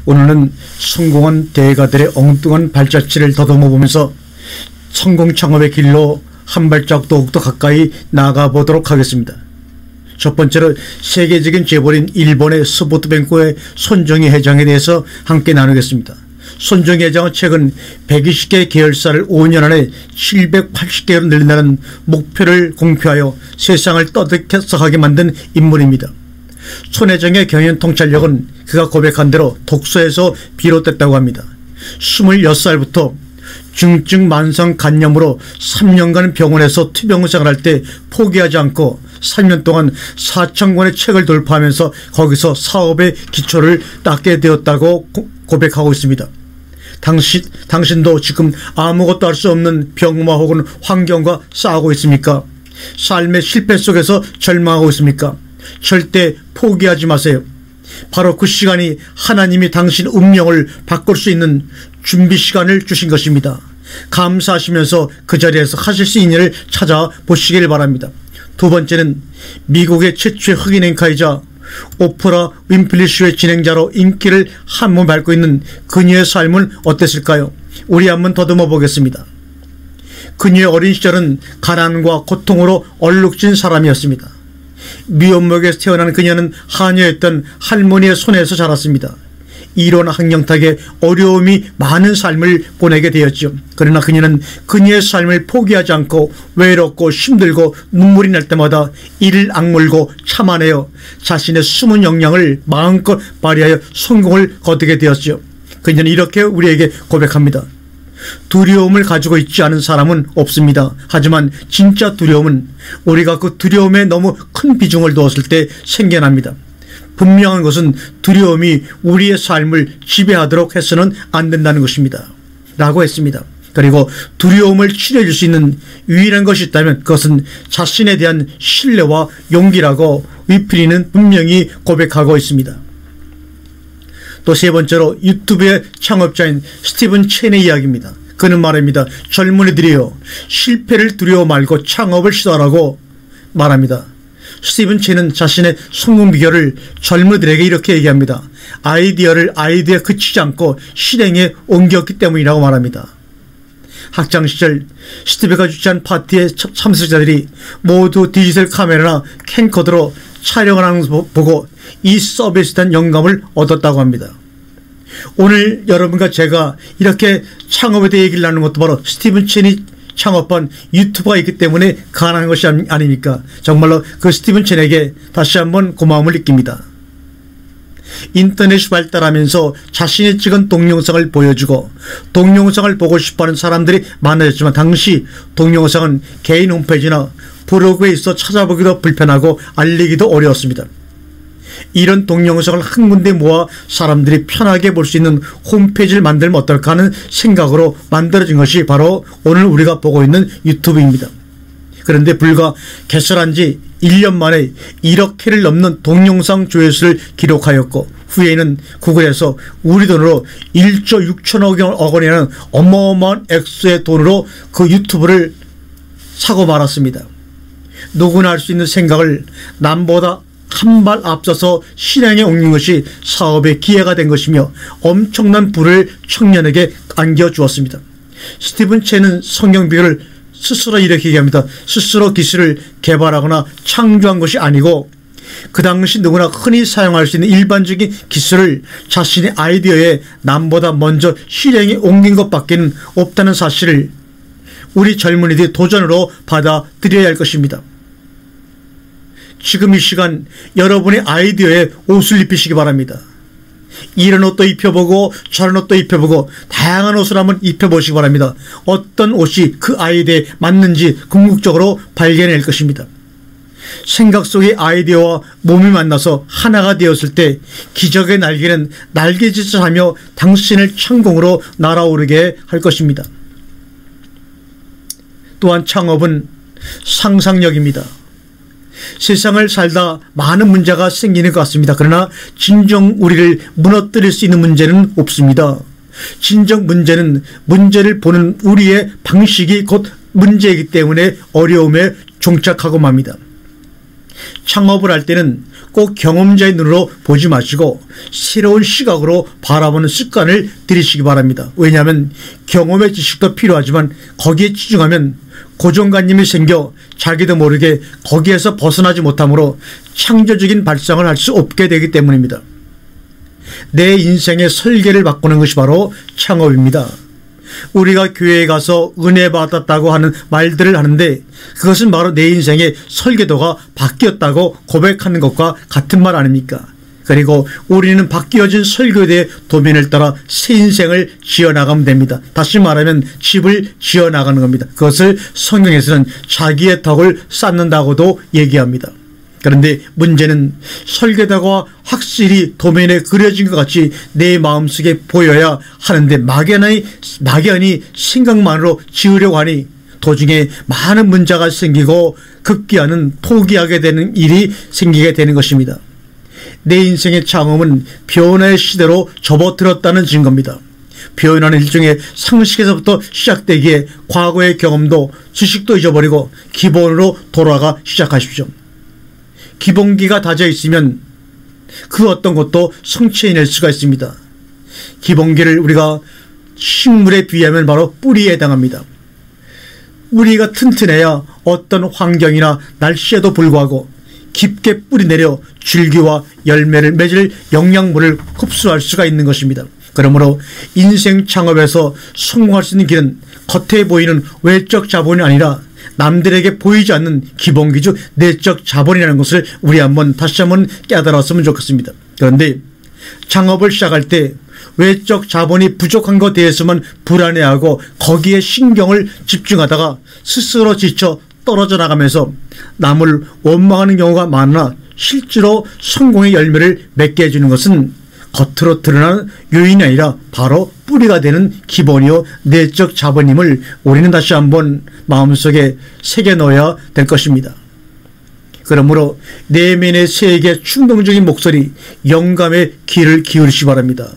오늘은 성공한 대가들의 엉뚱한 발자취를 더듬어 보면서 성공 창업의 길로 한 발짝 더욱더 가까이 나가보도록 하겠습니다. 첫 번째로 세계적인 재벌인 일본의 스포츠뱅크의 손정희 회장에 대해서 함께 나누겠습니다. 손정희 회장은 최근 120개 계열사를 5년 안에 780개로 늘린다는 목표를 공표하여 세상을 떠들썩하게 만든 인물입니다. 손 회장의 경영 통찰력은 그가 고백한 대로 독서에서 비롯됐다고 합니다. 26살부터 중증 만성 간염으로 3년간 병원에서 투병생활을 할 때 포기하지 않고 3년 동안 4,000권의 책을 돌파하면서 거기서 사업의 기초를 닦게 되었다고 고백하고 있습니다. 당신도 지금 아무것도 할 수 없는 병마 혹은 환경과 싸우고 있습니까? 삶의 실패 속에서 절망하고 있습니까? 절대 포기하지 마세요. 바로 그 시간이 하나님이 당신 운명을 바꿀 수 있는 준비 시간을 주신 것입니다. 감사하시면서 그 자리에서 하실 수 있는 일을 찾아보시길 바랍니다. 두 번째는 미국의 최초의 흑인 앵커이자 오프라 윈프리 쇼의 진행자로 인기를 한몸 밟고 있는 그녀의 삶은 어땠을까요? 우리 한번 더듬어 보겠습니다. 그녀의 어린 시절은 가난과 고통으로 얼룩진 사람이었습니다. 미혼모에게서 태어난 그녀는 하녀였던 할머니의 손에서 자랐습니다. 이론 학령탁에 어려움이 많은 삶을 보내게 되었죠. 그러나 그녀는 그녀의 삶을 포기하지 않고 외롭고 힘들고 눈물이 날 때마다 이를 악물고 참아내어 자신의 숨은 역량을 마음껏 발휘하여 성공을 거두게 되었죠. 그녀는 이렇게 우리에게 고백합니다. 두려움을 가지고 있지 않은 사람은 없습니다. 하지만 진짜 두려움은 우리가 그 두려움에 너무 큰 비중을 두었을 때 생겨납니다. 분명한 것은 두려움이 우리의 삶을 지배하도록 해서는 안 된다는 것입니다. 라고 했습니다. 그리고 두려움을 치료해 줄 수 있는 유일한 것이 있다면 그것은 자신에 대한 신뢰와 용기라고 위프리는 분명히 고백하고 있습니다. 또 세 번째로 유튜브의 창업자인 스티븐 첸의 이야기입니다. 그는 말합니다. 젊은이들이요, 실패를 두려워 말고 창업을 시도하라고 말합니다. 스티븐 첸은 자신의 성공 비결을 젊은이들에게 이렇게 얘기합니다. 아이디어를 아이디어에 그치지 않고 실행에 옮겼기 때문이라고 말합니다. 학창시절 스티브가 주최한 파티의 참석자들이 모두 디지털 카메라나 캠코더로 촬영을 하는 것을 보고 이 서비스에 대한 영감을 얻었다고 합니다. 오늘 여러분과 제가 이렇게 창업에 대해 얘기를 나누는 것도 바로 스티븐 첸이 창업한 유튜브가 있기 때문에 가능한 것이 아닙니까? 정말로 그 스티븐 첸에게 다시 한번 고마움을 느낍니다. 인터넷이 발달하면서 자신이 찍은 동영상을 보여주고 동영상을 보고 싶어하는 사람들이 많아졌지만 당시 동영상은 개인 홈페이지나 블로그에 있어 찾아보기도 불편하고 알리기도 어려웠습니다. 이런 동영상을 한 군데 모아 사람들이 편하게 볼 수 있는 홈페이지를 만들면 어떨까 하는 생각으로 만들어진 것이 바로 오늘 우리가 보고 있는 유튜브입니다. 그런데 불과 개설한 지 1년 만에 1억 회를 넘는 동영상 조회수를 기록하였고 후에는 구글에서 우리 돈으로 1조 6천억 원이라는 어마어마한 액수의 돈으로 그 유튜브를 사고 말았습니다. 누구나 할 수 있는 생각을 남보다 한 발 앞서서 실행에 옮긴 것이 사업의 기회가 된 것이며 엄청난 부를 청년에게 안겨주었습니다. 스티븐 첸은 성경 비결을 스스로 이렇게 얘기합니다. 스스로 기술을 개발하거나 창조한 것이 아니고 그 당시 누구나 흔히 사용할 수 있는 일반적인 기술을 자신의 아이디어에 남보다 먼저 실행에 옮긴 것밖에는 없다는 사실을 우리 젊은이들이 도전으로 받아들여야 할 것입니다. 지금 이 시간 여러분의 아이디어에 옷을 입히시기 바랍니다. 이런 옷도 입혀보고 저런 옷도 입혀보고 다양한 옷을 한번 입혀보시기 바랍니다. 어떤 옷이 그 아이디어에 맞는지 궁극적으로 발견할 것입니다. 생각 속의 아이디어와 몸이 만나서 하나가 되었을 때 기적의 날개는 날개짓을 하며 당신을 천공으로 날아오르게 할 것입니다. 또한 창업은 상상력입니다. 세상을 살다 많은 문제가 생기는 것 같습니다. 그러나 진정 우리를 무너뜨릴 수 있는 문제는 없습니다. 진정 문제는 문제를 보는 우리의 방식이 곧 문제이기 때문에 어려움에 종착하고 맙니다. 창업을 할 때는 꼭 경험자의 눈으로 보지 마시고 새로운 시각으로 바라보는 습관을 들이시기 바랍니다. 왜냐하면 경험의 지식도 필요하지만 거기에 치중하면 고정관념이 생겨 자기도 모르게 거기에서 벗어나지 못하므로 창조적인 발상을 할 수 없게 되기 때문입니다. 내 인생의 설계를 바꾸는 것이 바로 창업입니다. 우리가 교회에 가서 은혜 받았다고 하는 말들을 하는데 그것은 바로 내 인생의 설계도가 바뀌었다고 고백하는 것과 같은 말 아닙니까? 그리고 우리는 바뀌어진 설교대의 도면을 따라 새 인생을 지어나가면 됩니다. 다시 말하면 집을 지어나가는 겁니다. 그것을 성경에서는 자기의 덕을 쌓는다고도 얘기합니다. 그런데 문제는 설계도가 확실히 도면에 그려진 것 같이 내 마음속에 보여야 하는데 막연히 생각만으로 지으려고 하니 도중에 많은 문제가 생기고 급기야는 포기하게 되는 일이 생기게 되는 것입니다. 내 인생의 창업은 변화의 시대로 접어들었다는 증거입니다. 변화는 일종의 상식에서부터 시작되기에 과거의 경험도 지식도 잊어버리고 기본으로 돌아가 시작하십시오. 기본기가 다져 있으면 그 어떤 것도 성취해낼 수가 있습니다. 기본기를 우리가 식물에 비하면 바로 뿌리에 해당합니다. 뿌리가 튼튼해야 어떤 환경이나 날씨에도 불구하고 깊게 뿌리내려 줄기와 열매를 맺을 영양분을 흡수할 수가 있는 것입니다. 그러므로 인생 창업에서 성공할 수 있는 길은 겉에 보이는 외적 자본이 아니라 남들에게 보이지 않는 기본기 즉 내적 자본이라는 것을 우리 다시 한번 깨달았으면 좋겠습니다. 그런데 창업을 시작할 때 외적 자본이 부족한 것에 대해서만 불안해하고 거기에 신경을 집중하다가 스스로 지쳐 떨어져 나가면서 남을 원망하는 경우가 많으나 실제로 성공의 열매를 맺게 해주는 것은 겉으로 드러나는 요인이 아니라 바로 뿌리가 되는 기본이요 내적 자본임을 우리는 다시 한번 마음속에 새겨 넣어야 될 것입니다. 그러므로 내면의 세계 충동적인 목소리 영감의 귀를 기울이시기 바랍니다.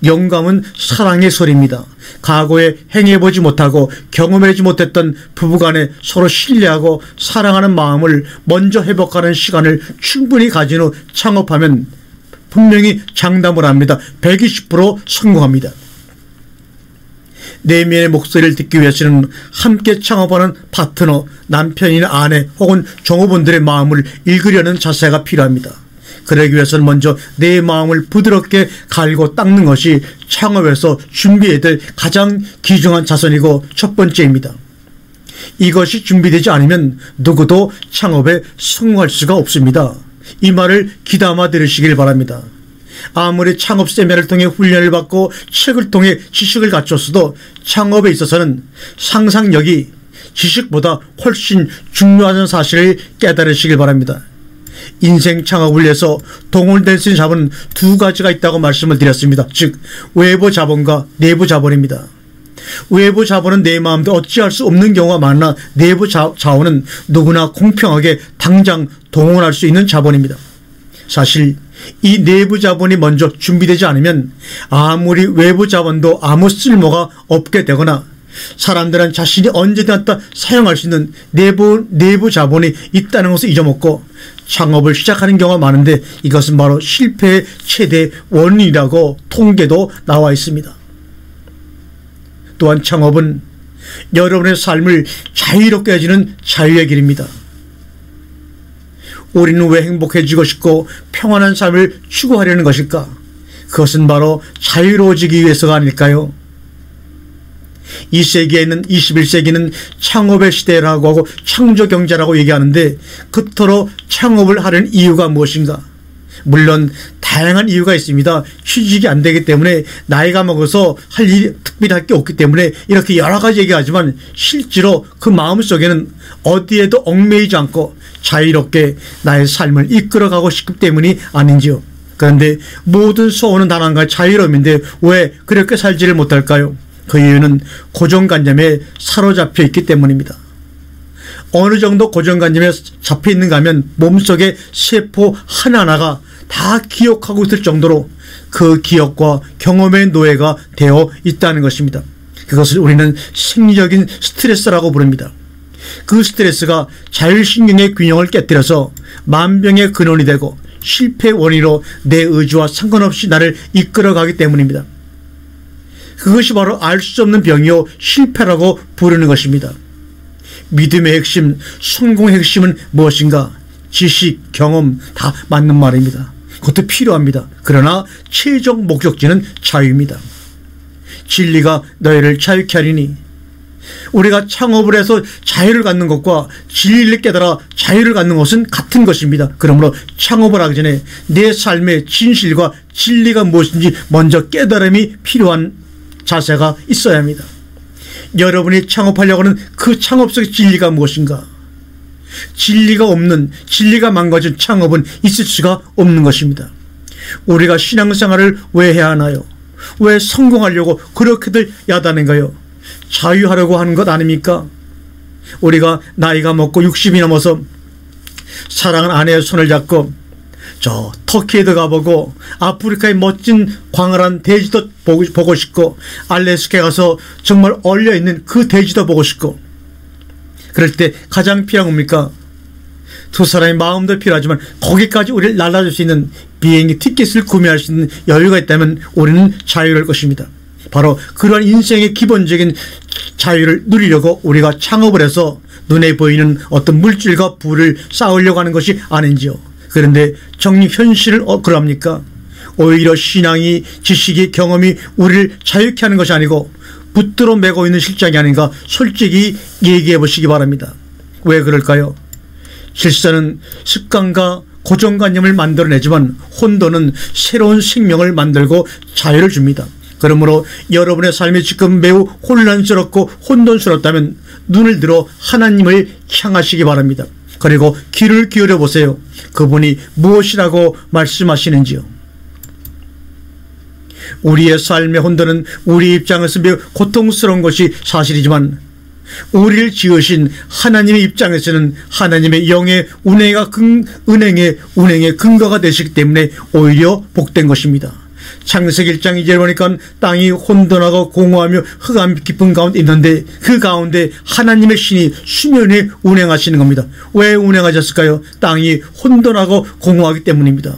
영감은 사랑의 소리입니다. 과거에 행해보지 못하고 경험하지 못했던 부부간에 서로 신뢰하고 사랑하는 마음을 먼저 회복하는 시간을 충분히 가진 후 창업하면 분명히 장담을 합니다. 120% 성공합니다. 내면의 목소리를 듣기 위해서는 함께 창업하는 파트너, 남편이나 아내 혹은 종업원들의 마음을 읽으려는 자세가 필요합니다. 그러기 위해서는 먼저 내 마음을 부드럽게 갈고 닦는 것이 창업에서 준비해야 될 가장 귀중한 자선이고 첫 번째입니다. 이것이 준비되지 않으면 누구도 창업에 성공할 수가 없습니다. 이 말을 귀담아 들으시길 바랍니다. 아무리 창업 세미나를 통해 훈련을 받고 책을 통해 지식을 갖췄어도 창업에 있어서는 상상력이 지식보다 훨씬 중요한 사실을 깨달으시길 바랍니다. 인생 창업을 위해서 동원될 수 있는 자본은 두 가지가 있다고 말씀을 드렸습니다. 즉 외부 자본과 내부 자본입니다. 외부 자본은 내 마음대로 어찌할 수 없는 경우가 많으나 내부 자원은 누구나 공평하게 당장 동원할 수 있는 자본입니다. 사실 이 내부 자본이 먼저 준비되지 않으면 아무리 외부 자본도 아무 쓸모가 없게 되거나 사람들은 자신이 언제든 사용할 수 있는 내부 자본이 있다는 것을 잊어먹고 창업을 시작하는 경우가 많은데 이것은 바로 실패의 최대 원인이라고 통계도 나와 있습니다. 또한 창업은 여러분의 삶을 자유롭게 해주는 자유의 길입니다. 우리는 왜 행복해지고 싶고 평안한 삶을 추구하려는 것일까? 그것은 바로 자유로워지기 위해서가 아닐까요? 이 세기에는 21세기는 창업의 시대라고 하고 창조경제라고 얘기하는데 그토록 창업을 하려는 이유가 무엇인가? 물론 다양한 이유가 있습니다. 취직이 안 되기 때문에 나이가 먹어서 할 일이 특별히 할 게 없기 때문에 이렇게 여러 가지 얘기하지만 실제로 그 마음속에는 어디에도 얽매이지 않고 자유롭게 나의 삶을 이끌어가고 싶기 때문이 아닌지요. 그런데 모든 소원은 단 한 가지 자유로움인데 왜 그렇게 살지를 못할까요? 그 이유는 고정관념에 사로잡혀 있기 때문입니다. 어느 정도 고정관념에 잡혀 있는가 하면 몸속의 세포 하나하나가 다 기억하고 있을 정도로 그 기억과 경험의 노예가 되어 있다는 것입니다. 그것을 우리는 생리적인 스트레스라고 부릅니다. 그 스트레스가 자율신경의 균형을 깨뜨려서 만병의 근원이 되고 실패의 원인으로 내 의지와 상관없이 나를 이끌어가기 때문입니다. 그것이 바로 알 수 없는 병이요 실패라고 부르는 것입니다. 믿음의 핵심, 성공의 핵심은 무엇인가? 지식, 경험 다 맞는 말입니다. 그것도 필요합니다. 그러나 최종 목적지는 자유입니다. 진리가 너희를 자유케 하리니. 우리가 창업을 해서 자유를 갖는 것과 진리를 깨달아 자유를 갖는 것은 같은 것입니다. 그러므로 창업을 하기 전에 내 삶의 진실과 진리가 무엇인지 먼저 깨달음이 필요한 자세가 있어야 합니다. 여러분이 창업하려고 하는 그 창업 속의 진리가 무엇인가? 진리가 없는, 진리가 망가진 창업은 있을 수가 없는 것입니다. 우리가 신앙생활을 왜 해야 하나요? 왜 성공하려고 그렇게들 야단인가요? 자유하려고 하는 것 아닙니까? 우리가 나이가 먹고 60이 넘어서 사랑하는 아내의 손을 잡고 저 터키에도 가보고 아프리카의 멋진 광활한 대지도 보고 싶고 알래스카에 가서 정말 얼려있는 그 대지도 보고 싶고, 그럴 때 가장 필요한 겁니까? 두 사람의 마음도 필요하지만 거기까지 우리를 날아줄 수 있는 비행기 티켓을 구매할 수 있는 여유가 있다면 우리는 자유로울 것입니다. 바로 그러한 인생의 기본적인 자유를 누리려고 우리가 창업을 해서 눈에 보이는 어떤 물질과 부를 쌓으려고 하는 것이 아닌지요. 그런데 정녕 현실은 그럽니까? 오히려 신앙이, 지식이, 경험이 우리를 자유케 하는 것이 아니고 붙들어 매고 있는 실정이 아닌가 솔직히 얘기해 보시기 바랍니다. 왜 그럴까요? 질서는 습관과 고정관념을 만들어내지만 혼돈은 새로운 생명을 만들고 자유를 줍니다. 그러므로 여러분의 삶이 지금 매우 혼란스럽고 혼돈스럽다면 눈을 들어 하나님을 향하시기 바랍니다. 그리고 귀를 기울여 보세요. 그분이 무엇이라고 말씀하시는지요. 우리의 삶의 혼돈은 우리 입장에서 매우 고통스러운 것이 사실이지만 우리를 지으신 하나님의 입장에서는 하나님의 영의 운행의 근거가 되시기 때문에 오히려 복된 것입니다. 창세기 1장 2절에 보니까 땅이 혼돈하고 공허하며 흑암 깊은 가운데 있는데 그 가운데 하나님의 신이 수면에 운행하시는 겁니다. 왜 운행하셨을까요? 땅이 혼돈하고 공허하기 때문입니다.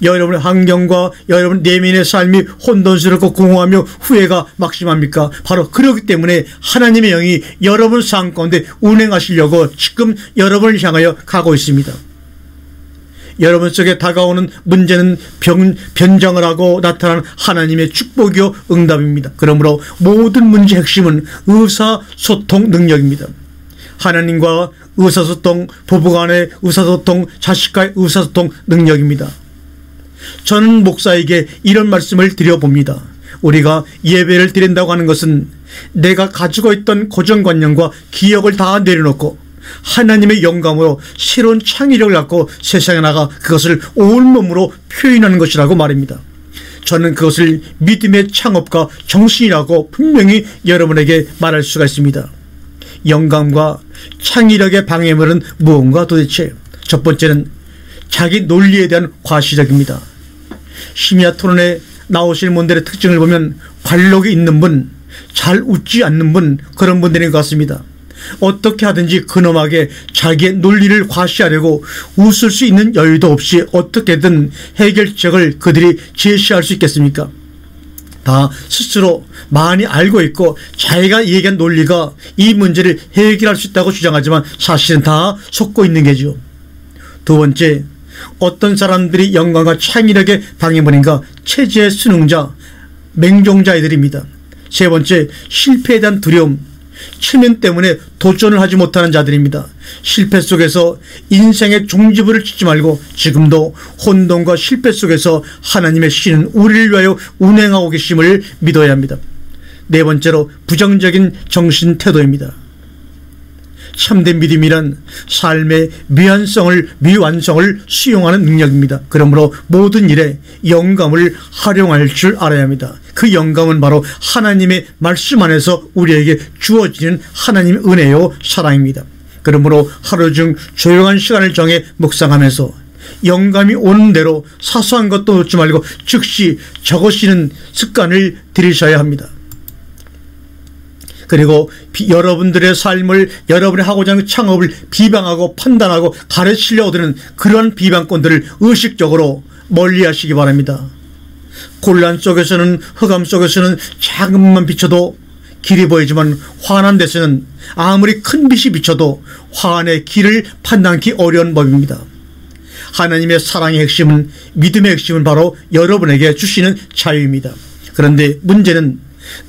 여러분의 환경과 여러분 내면의 삶이 혼돈스럽고 공허하며 후회가 막심합니까? 바로 그렇기 때문에 하나님의 영이 여러분 삶 가운데 운행하시려고 지금 여러분을 향하여 가고 있습니다. 여러분 속에 다가오는 문제는 변장을 하고 나타나는 하나님의 축복이요 응답입니다. 그러므로 모든 문제의 핵심은 의사소통 능력입니다. 하나님과 의사소통, 부부간의 의사소통, 자식과의 의사소통 능력입니다. 저는 목사에게 이런 말씀을 드려봅니다. 우리가 예배를 드린다고 하는 것은 내가 가지고 있던 고정관념과 기억을 다 내려놓고 하나님의 영감으로 새로운 창의력을 갖고 세상에 나가 그것을 온몸으로 표현하는 것이라고 말입니다. 저는 그것을 믿음의 창업과 정신이라고 분명히 여러분에게 말할 수가 있습니다. 영감과 창의력의 방해물은 무언가 도대체? 첫 번째는 자기 논리에 대한 과시력입니다. 심야 토론에 나오실 분들의 특징을 보면 관록이 있는 분, 잘 웃지 않는 분, 그런 분들인 것 같습니다. 어떻게 하든지 근엄하게 자기의 논리를 과시하려고 웃을 수 있는 여유도 없이 어떻게든 해결책을 그들이 제시할 수 있겠습니까? 다 스스로 많이 알고 있고 자기가 얘기한 논리가 이 문제를 해결할 수 있다고 주장하지만 사실은 다 속고 있는 게죠. 두 번째, 어떤 사람들이 영광과 창의력의 방해물인가? 체제의 수능자, 맹종자들입니다. 세 번째, 실패에 대한 두려움, 체면 때문에 도전을 하지 못하는 자들입니다. 실패 속에서 인생의 종지부를 짓지 말고 지금도 혼돈과 실패 속에서 하나님의 신은 우리를 위하여 운행하고 계심을 믿어야 합니다. 네 번째로, 부정적인 정신 태도입니다. 참된 믿음이란 삶의 미완성을 수용하는 능력입니다. 그러므로 모든 일에 영감을 활용할 줄 알아야 합니다. 그 영감은 바로 하나님의 말씀 안에서 우리에게 주어지는 하나님의 은혜요 사랑입니다. 그러므로 하루 중 조용한 시간을 정해 묵상하면서 영감이 오는 대로 사소한 것도 놓지 말고 즉시 적으시는 습관을 들이셔야 합니다. 그리고 여러분들의 삶을, 여러분이 하고자 하는 창업을 비방하고 판단하고 가르치려 드는 그러한 비방권들을 의식적으로 멀리하시기 바랍니다. 곤란 속에서는, 흑암 속에서는 작은 빛만 비춰도 길이 보이지만 환한 데서는 아무리 큰 빛이 비춰도 환의 길을 판단하기 어려운 법입니다. 하나님의 사랑의 핵심은, 믿음의 핵심은 바로 여러분에게 주시는 자유입니다. 그런데 문제는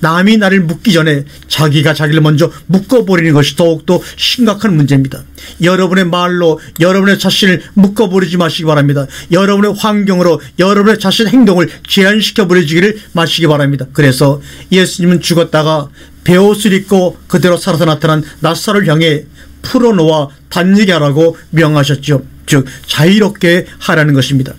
남이 나를 묻기 전에 자기가 자기를 먼저 묶어버리는 것이 더욱더 심각한 문제입니다. 여러분의 말로 여러분의 자신을 묶어버리지 마시기 바랍니다. 여러분의 환경으로 여러분의 자신의 행동을 제한시켜버리지를 마시기 바랍니다. 그래서 예수님은 죽었다가 베옷을 입고 그대로 살아서 나타난 나사로를 향해 풀어놓아 단얘기 하라고 명하셨죠. 즉 자유롭게 하라는 것입니다.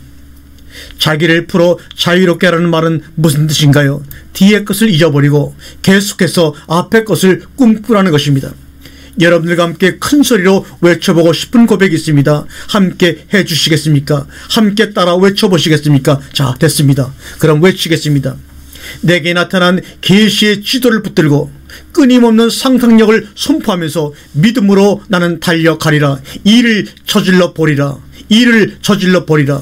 자기를 풀어 자유롭게 하라는 말은 무슨 뜻인가요? 뒤의 것을 잊어버리고 계속해서 앞의 것을 꿈꾸라는 것입니다. 여러분들과 함께 큰 소리로 외쳐보고 싶은 고백이 있습니다. 함께 해주시겠습니까? 함께 따라 외쳐보시겠습니까? 자, 됐습니다. 그럼 외치겠습니다. 내게 나타난 계시의 지도를 붙들고 끊임없는 상상력을 선포하면서 믿음으로 나는 달려가리라. 이를 저질러 버리라. 이를 저질러 버리라.